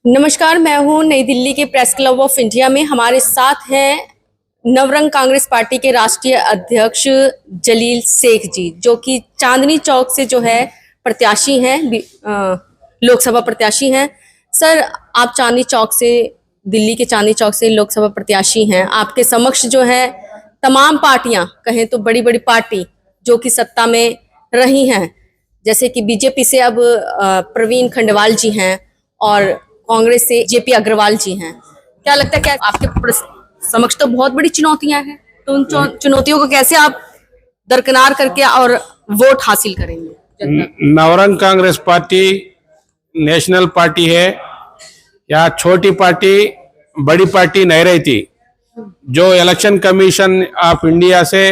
नमस्कार, मैं हूं नई दिल्ली के प्रेस क्लब ऑफ इंडिया में। हमारे साथ हैं नवरंग कांग्रेस पार्टी के राष्ट्रीय अध्यक्ष जलील शेख जी, जो कि चांदनी चौक से जो है प्रत्याशी हैं, लोकसभा प्रत्याशी हैं। सर, आप चांदनी चौक से, दिल्ली के चांदनी चौक से लोकसभा प्रत्याशी हैं। आपके समक्ष जो है तमाम पार्टियां, कहें तो बड़ी बड़ी पार्टी जो कि सत्ता में रही हैं, जैसे कि बीजेपी से अब प्रवीण खंडेलवाल जी हैं और कांग्रेस से जेपी अग्रवाल जी हैं। क्या लगता है, क्या आपके समक्ष तो बहुत बड़ी चुनौतियां हैं, तो उन चुनौतियों को कैसे आप दरकिनार करके और वोट हासिल करेंगे? Navrang Congress party national party है, या छोटी पार्टी बड़ी पार्टी नहीं रहती। जो इलेक्शन कमीशन ऑफ इंडिया से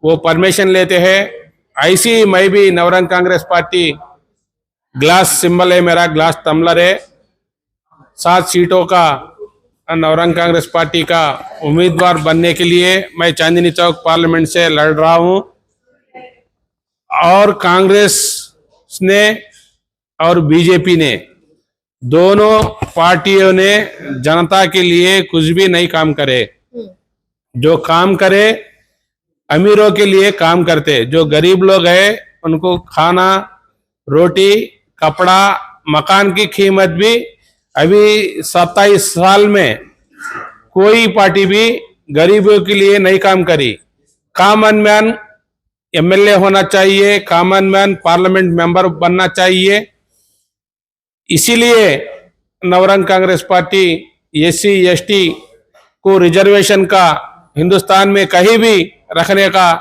वो परमिशन लेते हैं, ऐसी मैं भी Navrang Congress party, glass symbol है मेरा, ग्लास टम्बलर है। 7 सीटों का नवरंग कांग्रेस पार्टी का उम्मीदवार बनने के लिए मैं चांदनी चौक पार्लियामेंट से लड़ रहा हूं। और कांग्रेस ने और बीजेपी ने, दोनों पार्टियों ने जनता के लिए कुछ भी नहीं काम करे। जो काम करे अमीरों के लिए काम करते, जो गरीब लोग हैं उनको खाना, रोटी, कपड़ा, मकान की कीमत भी अभी 27 साल में कोई पार्टी भी गरीबों के लिए नहीं काम करी। कॉमन मैन एमएलए होना चाहिए, कॉमन मैन पार्लियामेंट मेंबर बनना चाहिए। इसीलिए Navrang Congress party SC ST को रिजर्वेशन का हिंदुस्तान में कहीं भी रखने का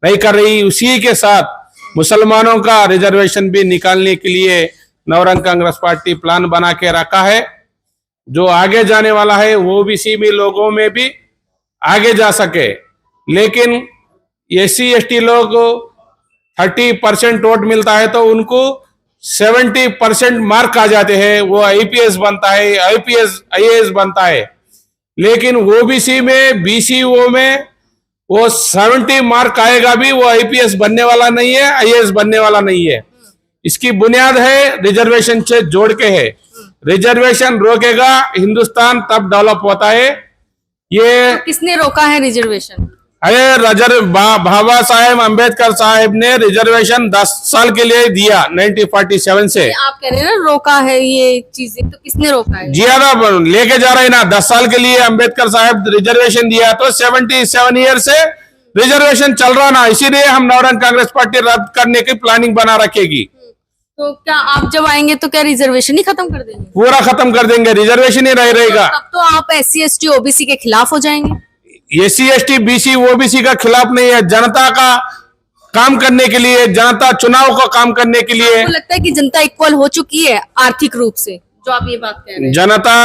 नहीं कर रही। उसी के साथ मुसलमानों का रिजर्वेशन भी निकालने के लिए नवरंग कांग्रेस पार्टी प्लान बना के रखा है। जो आगे जाने वाला है वो भी सी भी लोगों में भी आगे जा सके। लेकिन एससी एसटी लोग 30% वोट मिलता है तो उनको 70% मार्क आ जाते हैं, वो आईपीएस बनता है, आईएएस बनता है। लेकिन ओबीसी में, बीसीओ में वो 70 मार्क आएगा भी वो आईपीएस बनने वाला नहीं है, आईएएस बनने वाला नहीं है। इसकी बुनियाद है रिजर्वेशन से जोड़ के है। रिजर्वेशन रोकेगा हिंदुस्तान तब डेवलप होता है। ये तो किसने रोका है रिजर्वेशन? अरे बाबा साहेब अम्बेडकर साहब ने रिजर्वेशन 10 साल के लिए दिया 1947 से। आप कह रहे हैं ना रोका है ये चीजें, तो किसने रोका है? जियादा लेके जा रहे ना 10 साल के लिए अम्बेडकर साहब रिजर्वेशन दिया, तो 77 ईयर से रिजर्वेशन चल रहा ना। इसीलिए हम नवरंग कांग्रेस पार्टी रद्द करने की प्लानिंग बना रखेगी। तो क्या आप जब आएंगे तो क्या रिजर्वेशन ही खत्म कर देंगे? पूरा खत्म कर देंगे, रिजर्वेशन ही नहीं रहेगा। तब तो आप एससी एसटी ओबीसी के खिलाफ हो जाएंगे। एससी एसटी बीसी ओबीसी का खिलाफ नहीं है, जनता का काम करने के लिए, जनता चुनाव का काम करने के लिए। आपको लगता है कि जनता इक्वल हो चुकी है आर्थिक रूप से, जो आप ये बात कह रहे हैं? जनता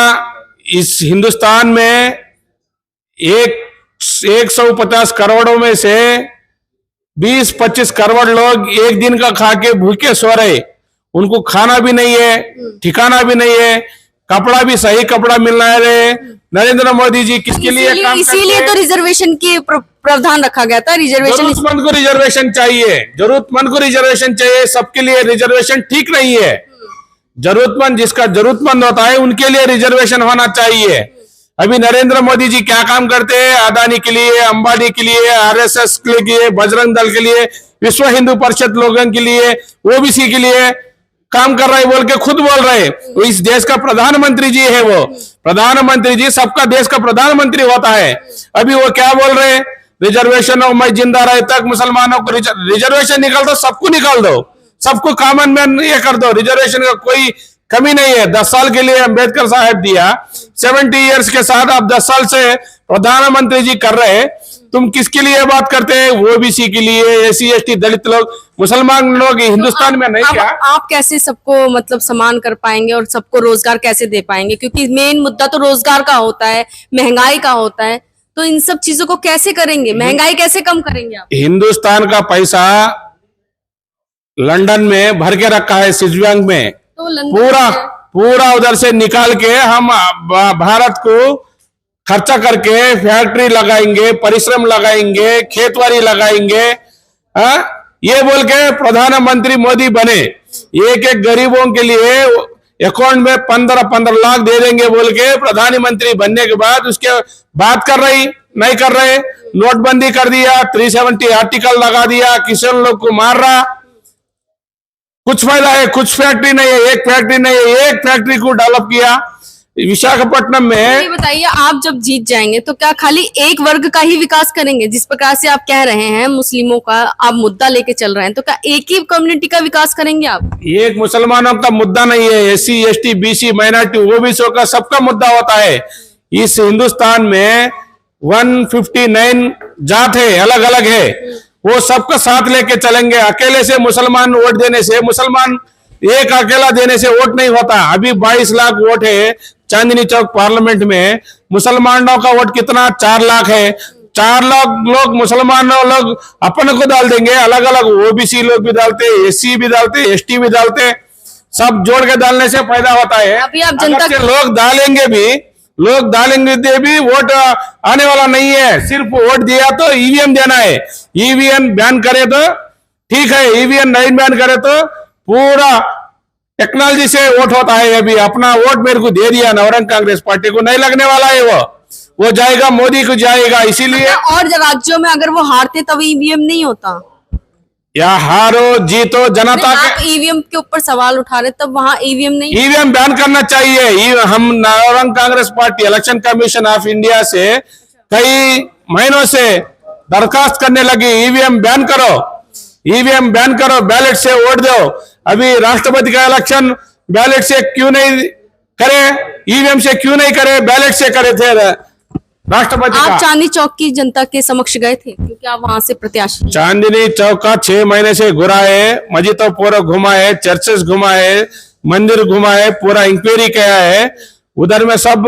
इस हिंदुस्तान में 150 करोड़ों में से 20-25 करोड़ लोग एक दिन का खा के भूखे सो रहे। उनको खाना भी नहीं है, ठिकाना भी नहीं है, कपड़ा भी सही कपड़ा मिलना है। नरेंद्र मोदी जी किसके लिए काम करते हैं? इसीलिए तो रिजर्वेशन की प्रावधान रखा गया था। रिजर्वेशन, जरूरतमंद को रिजर्वेशन चाहिए, जरूरतमंद को रिजर्वेशन चाहिए। सबके लिए रिजर्वेशन ठीक नहीं है। जरूरतमंद, जिसका जरूरतमंद होता है उनके लिए रिजर्वेशन होना चाहिए। अभी नरेंद्र मोदी जी क्या काम करते हैं? अदानी के लिए, अंबानी के लिए, आरएसएस के लिए, बजरंग दल के लिए, विश्व हिंदू परिषद लोगों के लिए, ओबीसी के लिए काम कर रहे बोल के खुद बोल रहे। तो इस देश का प्रधानमंत्री जी है, वो प्रधानमंत्री जी सबका देश का प्रधानमंत्री होता है। अभी वो क्या बोल रहे? रिजर्वेशन और मैं जिंदा रहे तक मुसलमानों को रिजर्वेशन निकाल दो, सबको निकाल दो, सबको कॉमन मैन ये कर दो। रिजर्वेशन का कोई कमी नहीं है। 10 साल के लिए अम्बेडकर साहब दिया, 70 ईयर्स के साथ आप 10 साल से प्रधानमंत्री जी कर रहे हैं। तुम किसके लिए बात करते हैं? ओबीसी के लिए, एससी एसटी, दलित लोग, मुसलमान लोग हिंदुस्तान में नहीं। क्या आप कैसे सबको मतलब समान कर पाएंगे और सबको रोजगार कैसे दे पाएंगे? क्योंकि मेन मुद्दा तो रोजगार का होता है, महंगाई का होता है। तो इन सब चीजों को कैसे करेंगे? महंगाई कैसे कम करेंगे आप? हिंदुस्तान का पैसा लंदन में भर के रखा है, स्विस बैंक में। तो पूरा उधर से निकाल के हम भारत को खर्चा करके फैक्ट्री लगाएंगे, परिश्रम लगाएंगे, खेतवाड़ी लगाएंगे। ये बोल के प्रधानमंत्री मोदी बने। एक एक गरीबों के लिए अकाउंट में 15-15 लाख दे देंगे बोल के प्रधानमंत्री बनने के बाद उसके बात कर रही नहीं कर रहे। नोटबंदी कर दिया, 370 आर्टिकल लगा दिया, किसान लोग को मार रहा। कुछ फायदा है? कुछ फैक्ट्री नहीं है, एक फैक्ट्री नहीं है, एक फैक्ट्री को डेवलप किया विशाखापट्टनम में। ये बताइए, आप जब जीत जाएंगे तो क्या खाली एक वर्ग का ही विकास करेंगे? जिस प्रकार से आप कह रहे हैं मुस्लिमों का आप मुद्दा लेके चल रहे हैं, तो क्या एक ही कम्युनिटी का विकास करेंगे आप? एक मुसलमानों का मुद्दा नहीं है, SC ST BC minority OBC का सबका मुद्दा होता है। इस हिंदुस्तान में 159 जात है, अलग अलग है, वो सबका साथ लेके चलेंगे। अकेले से मुसलमान वोट देने से, मुसलमान एक अकेला देने से वोट नहीं होता। अभी 22 लाख वोट है चांदनी चौक पार्लियामेंट में, मुसलमानों का वोट कितना? 4 लाख है। 4 लाख लोग मुसलमानों लोग अपने को डाल देंगे, अलग अलग ओबीसी लोग भी डालते, एससी भी डालते, एसटी भी डालते, सब जोड़ के डालने से फायदा होता है। अभी आप जनता अगर से लोग डालेंगे भी वोट आने वाला नहीं है। सिर्फ वोट दिया तो ईवीएम देना है। ईवीएम बैन करे तो ठीक है, ईवीएम नहीं बैन करे तो पूरा टेक्नोलॉजी से वोट होता है। अभी अपना वोट मेरे को दे दिया, नवरंग कांग्रेस पार्टी को नहीं लगने वाला है, वो जाएगा मोदी को जाएगा। इसीलिए और राज्यों में अगर वो हारते तब ईवीएम नहीं होता, या हारो जीतो जनता आप ईवीएम के ऊपर सवाल उठा रहे तब वहां ईवीएम नहीं। ईवीएम बैन करना चाहिए। हम Navrang Congress party election commission of India से कई महीनों से दरखास्त करने लगी, ईवीएम बैन करो, ईवीएम बैन करो, बैलेट से वोट दो। अभी राष्ट्रपति का इलेक्शन बैलेट से क्यों नहीं करे, ईवीएम से क्यों नहीं करे, बैलेट से करे थे राष्ट्रपति आप का। चांदनी चौक की जनता के समक्ष गए थे क्योंकि आप वहां से प्रत्याशी हैं। चांदनी चौक का 6 महीने से घुरा है, मस्जिद तो पूरा घुमा है, चर्चेस घुमा है, मंदिर घुमा है, पूरा इंक्वायरी किया है। उधर में सब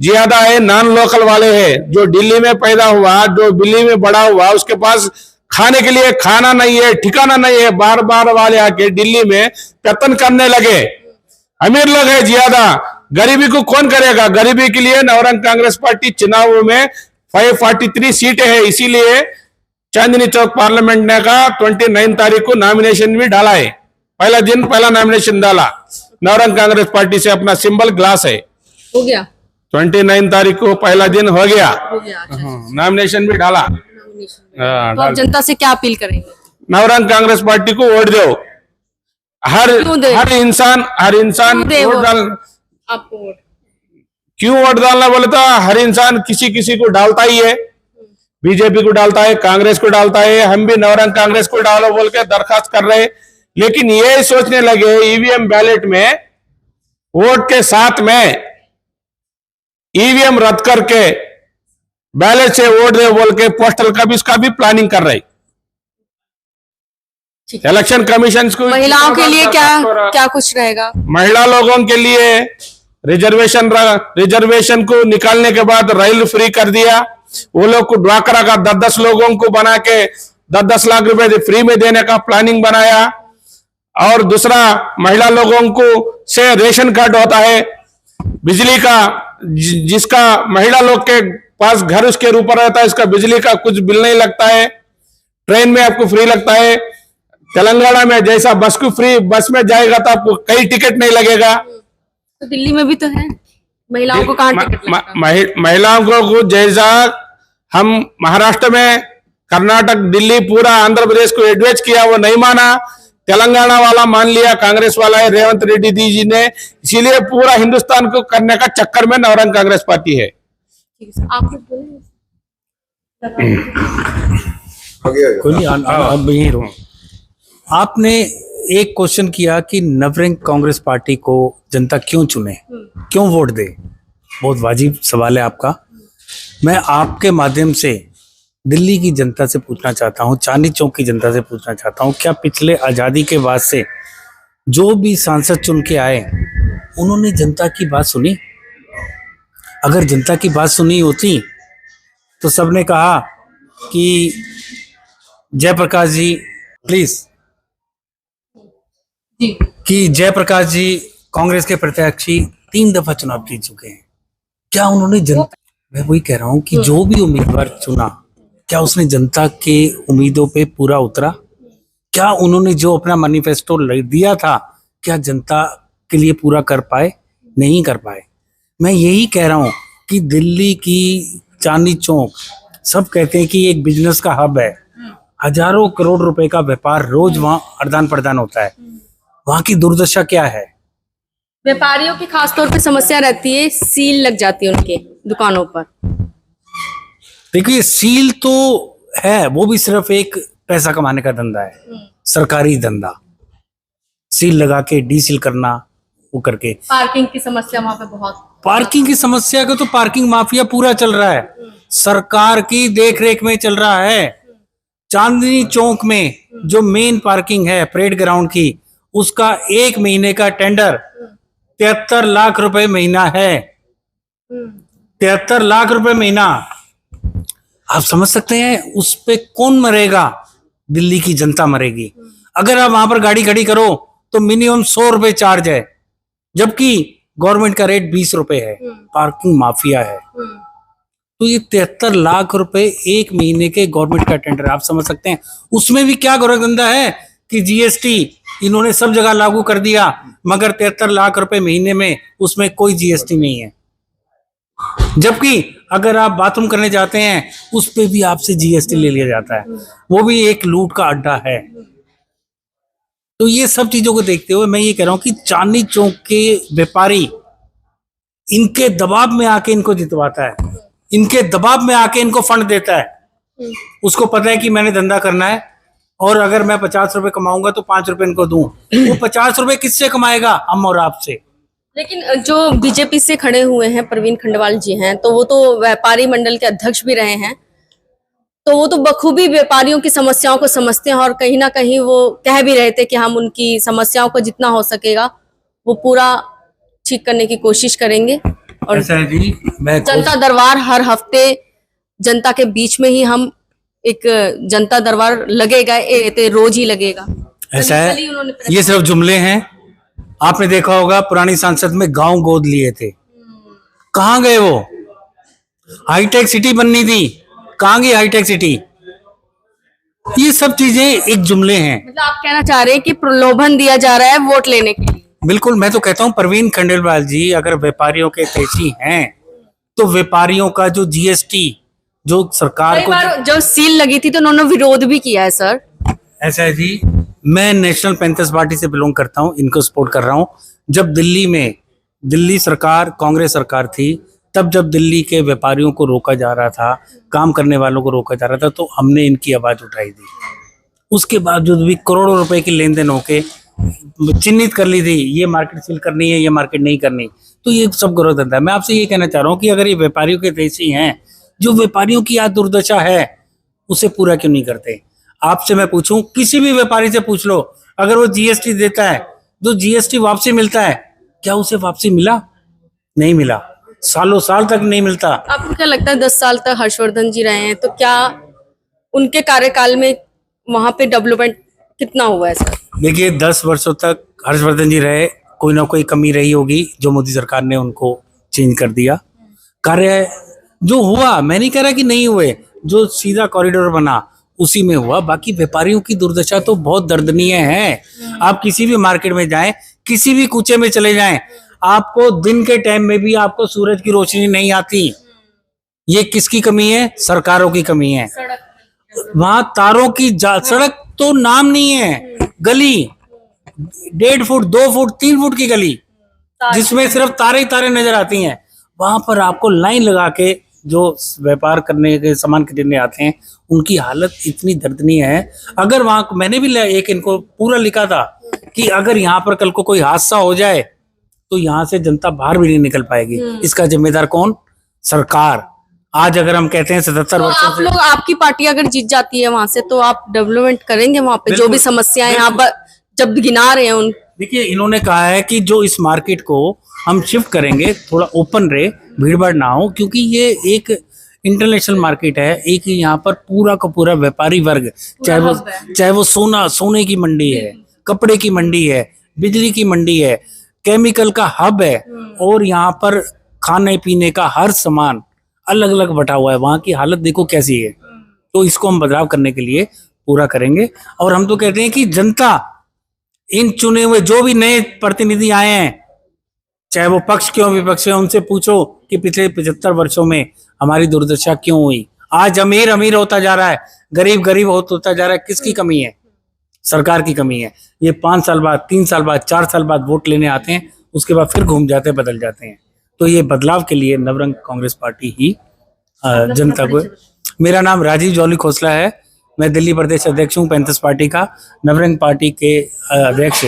ज्यादा है नॉन लोकल वाले हैं, जो दिल्ली में पैदा हुआ, जो दिल्ली में बड़ा हुआ, उसके पास खाने के लिए खाना नहीं है, ठिकाना नहीं है। बार बार वाले आके दिल्ली में पतन करने लगे। अमीर लोग है ज्यादा, गरीबी को कौन करेगा? गरीबी के लिए नवरंग कांग्रेस पार्टी चुनाव में 543 सीटें है। इसीलिए चांदनी चौक पार्लियामेंट ने का 29 तारीख को नॉमिनेशन भी डाला है। पहला दिन पहला नॉमिनेशन डाला नवरंग कांग्रेस पार्टी से, अपना सिंबल ग्लास है। हो गया 29 तारीख को पहला दिन हो गया, नॉमिनेशन भी डाला। तो आप जनता से क्या अपील करेंगे? नवरंग कांग्रेस पार्टी को वोट दो। हर इंसान वोट डाल, आपको वोट क्यों वोट डालना बोले तो हर इंसान किसी किसी को डालता ही है, बीजेपी को डालता है, कांग्रेस को डालता है। हम भी नवरंग कांग्रेस को डालो बोल के दरखास्त कर रहे, लेकिन ये सोचने लगे ईवीएम बैलेट में वोट के साथ में ईवीएम रद्द करके बैलेट से वोट दे बोल के पोस्टल का भी इसका भी प्लानिंग कर रही। इलेक्शन कमीशन को महिलाओं के लिए क्या कुछ रहेगा? महिला लोगों के लिए रिजर्वेशन को निकालने के बाद रेल फ्री कर दिया। वो लोग को ड्वाकरा का 10-10 लोगों को बना के 10-10 लाख रुपए फ्री में देने का प्लानिंग बनाया। और दूसरा, महिला लोगों को से रेशन कार्ड होता है, बिजली का, जिसका महिला लोग के पास घर उसके ऊपर रहता है, इसका बिजली का कुछ बिल नहीं लगता है। ट्रेन में आपको फ्री लगता है। तेलंगाना में जैसा बस को फ्री, बस में जाएगा तो आपको कई टिकट नहीं लगेगा। तो दिल्ली में भी तो है, महिलाओं को कहाँ टिकट लगता? महिलाओं को जैसा हम महाराष्ट्र में, कर्नाटक, दिल्ली, पूरा आंध्र प्रदेश को एडवाइस किया, वो नहीं माना। तेलंगाना वाला मान लिया, कांग्रेस वाला है रेवंत रेड्डी जी ने। इसीलिए पूरा हिंदुस्तान को करने का चक्कर में नवरंग कांग्रेस पार्टी है। आप कोई नहीं, अब यहीं रहो। आपने एक क्वेश्चन किया कि नवरंग कांग्रेस पार्टी को जनता क्यों चुने, क्यों वोट दे। बहुत वाजिब सवाल है आपका। मैं आपके माध्यम से दिल्ली की जनता से पूछना चाहता हूं, चांदनी चौक की जनता से पूछना चाहता हूं, क्या पिछले आज़ादी के बाद से जो भी सांसद चुन के आए उन्होंने जनता की बात सुनी? अगर जनता की बात सुनी होती तो सबने कहा कि जयप्रकाश जी प्लीज, कि जयप्रकाश जी कांग्रेस के प्रत्याशी 3 दफा चुनाव जीत चुके हैं। क्या उन्होंने जनता, मैं वही कह रहा हूं कि जो भी उम्मीदवार चुना, क्या उसने जनता के उम्मीदों पे पूरा उतरा? क्या उन्होंने जो अपना मैनिफेस्टो दिया था, क्या जनता के लिए पूरा कर पाए, नहीं कर पाए। मैं यही कह रहा हूँ कि दिल्ली की चांदनी चौक, सब कहते हैं कि एक बिजनेस का हब है, हजारों करोड़ रुपए का व्यापार रोज वहाँ आदान प्रदान होता है। वहाँ की दुर्दशा क्या है? व्यापारियों की खासतौर पे समस्या रहती है, सील लग जाती है उनके दुकानों पर। देखिए, सील तो है, वो भी सिर्फ एक पैसा कमाने का धंधा है, सरकारी धंधा। सील लगा के डीसील करना, वो करके। पार्किंग की समस्या वहां पे बहुत। पार्किंग की समस्या का तो पार्किंग माफिया पूरा चल रहा है, सरकार की देखरेख में चल रहा है। चांदनी चौक में जो मेन पार्किंग है परेड ग्राउंड की, उसका 1 महीने का टेंडर 73 लाख रुपए महीना है। 73 लाख रुपए महीना। आप समझ सकते हैं उस पे कौन मरेगा? दिल्ली की जनता मरेगी। अगर आप वहां पर गाड़ी खड़ी करो तो मिनिमम 100 रुपए चार्ज है, जबकि गवर्नमेंट का रेट 20 रुपए है। पार्किंग माफिया है। तो ये 73 लाख रुपए 1 महीने के गवर्नमेंट का टेंडर, आप समझ सकते हैं उसमें भी क्या गोरखधंधा है कि जीएसटी इन्होंने सब जगह लागू कर दिया, मगर 73 लाख रुपए महीने में उसमें कोई जीएसटी नहीं है। जबकि अगर आप बाथरूम करने जाते हैं उस पे भी आपसे जीएसटी ले लिया जाता है, वो भी एक लूट का अड्डा है। तो ये सब चीजों को देखते हुए मैं ये कह रहा हूं कि चांदनी चौक के व्यापारी इनके दबाव में आके इनको जितवाता है, इनके दबाव में आके इनको फंड देता है। उसको पता है कि मैंने धंधा करना है और अगर मैं 50 रुपए कमाऊंगा तो 5 रुपए इनको दूं। वो 50 रुपए किससे कमाएगा? हम और आपसे। लेकिन जो बीजेपी से खड़े हुए हैं प्रवीण खंडेलवाल जी हैं, तो वो तो व्यापारी मंडल के अध्यक्ष भी रहे हैं, तो वो तो बखूबी व्यापारियों की समस्याओं को समझते हैं और कहीं ना कहीं वो कह भी रहे थे कि हम उनकी समस्याओं को जितना हो सकेगा वो पूरा ठीक करने की कोशिश करेंगे। और ऐसा है जी, मैं जनता दरबार हर हफ्ते जनता के बीच में ही हम एक जनता दरबार लगेगा, रोज ही लगेगा। ऐसा कल ही है, उन्होंने ये सिर्फ जुमले हैं। आपने देखा होगा पुरानी संसद में गांव गोद लिए थे, कहां गए वो? हाईटेक सिटी बननी थी, कहां गई हाईटेक सिटी? ये सब चीजें एक जुमले हैं। मतलब आप कहना चाह रहे हैं कि प्रलोभन दिया जा रहा है वोट लेने के लिए? बिल्कुल, मैं तो कहता हूं प्रवीण खंडेलवाल जी अगर व्यापारियों के तेजी हैं तो व्यापारियों का जो जीएसटी जो सरकार कई को, बार जो सील लगी थी तो उन्होंने विरोध भी किया है सर। ऐसा है जी, मैं नेशनल पैंथर्स पार्टी से बिलोंग करता हूं, इनको सपोर्ट कर रहा हूं। जब दिल्ली में दिल्ली सरकार कांग्रेस सरकार थी, तब जब दिल्ली के व्यापारियों को रोका जा रहा था, काम करने वालों को रोका जा रहा था, तो हमने इनकी आवाज उठाई थी। उसके बावजूद भी करोड़ों रुपए की लेन देन होके चिन्हित कर ली थी, ये मार्केट सील करनी है, ये मार्केट नहीं करनी। तो ये सब गलत धंधा है। मैं आपसे ये कहना चाह रहा हूँ कि अगर ये व्यापारियों के देशी हैं, जो व्यापारियों की आज दुर्दशा है, उसे पूरा क्यों नहीं करते? आपसे मैं पूछूं, किसी भी व्यापारी से पूछ लो, अगर वो जीएसटी देता है तो जीएसटी वापसी मिलता है क्या? उसे वापसी मिला? नहीं मिला, सालों साल तक नहीं मिलता। आपको क्या लगता है 10 साल तक हर्षवर्धन जी रहे हैं, तो क्या उनके कार्यकाल में वहां पे डेवलपमेंट कितना हुआ है सर? देखिए, 10 वर्षों तक हर्षवर्धन जी रहे, कोई ना कोई कमी रही होगी जो मोदी सरकार ने उनको चेंज कर दिया। कार्य जो हुआ, मैं नहीं कह रहा कि नहीं हुए, जो सीधा कॉरिडोर बना उसी में हुआ। बाकी व्यापारियों की दुर्दशा तो बहुत दर्दनीय है। आप किसी भी मार्केट में जाएं, किसी भी कूचे में चले जाएं, आपको दिन के टाइम में भी आपको सूरज की रोशनी नहीं आती। ये किसकी कमी है? सरकारों की कमी है। वहां तारों की सड़क तो नाम नहीं है, गली 1.5 फुट 2 फुट 3 फुट की गली जिसमें सिर्फ तारे ही तारे नजर आती हैं, वहां पर आपको लाइन लगा के जो व्यापार करने के सामान खरीदने आते हैं उनकी हालत इतनी दर्दनीय है। अगर वहां, मैंने भी एक इनको पूरा लिखा था कि अगर यहाँ पर कल को कोई हादसा हो जाए तो यहाँ से जनता बाहर भी नहीं निकल पाएगी। इसका जिम्मेदार कौन? सरकार। आज अगर हम कहते हैं 77 तो वर्षों आप लोग, आपकी पार्टी अगर जीत जाती है वहां से, तो आप डेवलपमेंट करेंगे वहां पे? जो भी समस्याएं आप जब गिना रहे हैं उन, देखिए, इन्होंने कहा है कि जो इस मार्केट को हम शिफ्ट करेंगे, थोड़ा ओपन रहे, भीड़ भाड़ ना हो, क्योंकि ये एक इंटरनेशनल मार्केट है। एक यहाँ पर पूरा का पूरा व्यापारी वर्ग, चाहे वो सोने की मंडी है, कपड़े की मंडी है, बिजली की मंडी है, केमिकल का हब है, और यहाँ पर खाने पीने का हर सामान अलग अलग बटा हुआ है। वहां की हालत देखो कैसी है। तो इसको हम बदलाव करने के लिए पूरा करेंगे। और हम तो कहते हैं कि जनता, इन चुने हुए जो भी नए प्रतिनिधि आए हैं, चाहे वो पक्ष क्यों विपक्ष है, उनसे पूछो कि पिछले 75 वर्षों में हमारी दुर्दशा क्यों हुई। आज अमीर अमीर होता जा रहा है, गरीब गरीब होता जा रहा है। किसकी कमी है? सरकार की कमी है। ये 5 साल बाद, 3 साल बाद, 4 साल बाद वोट लेने आते हैं, उसके बाद फिर घूम जाते हैं, बदल जाते हैं। तो ये बदलाव के लिए नवरंग कांग्रेस पार्टी ही जनता को। मेरा नाम राजीव जौली खोसला है, मैं दिल्ली प्रदेश अध्यक्ष हूँ 35 पार्टी का। नवरंग पार्टी के अध्यक्ष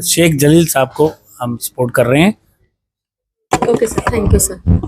शेख जलील साहब को हम सपोर्ट कर रहे हैं। Okay sir, thank you sir.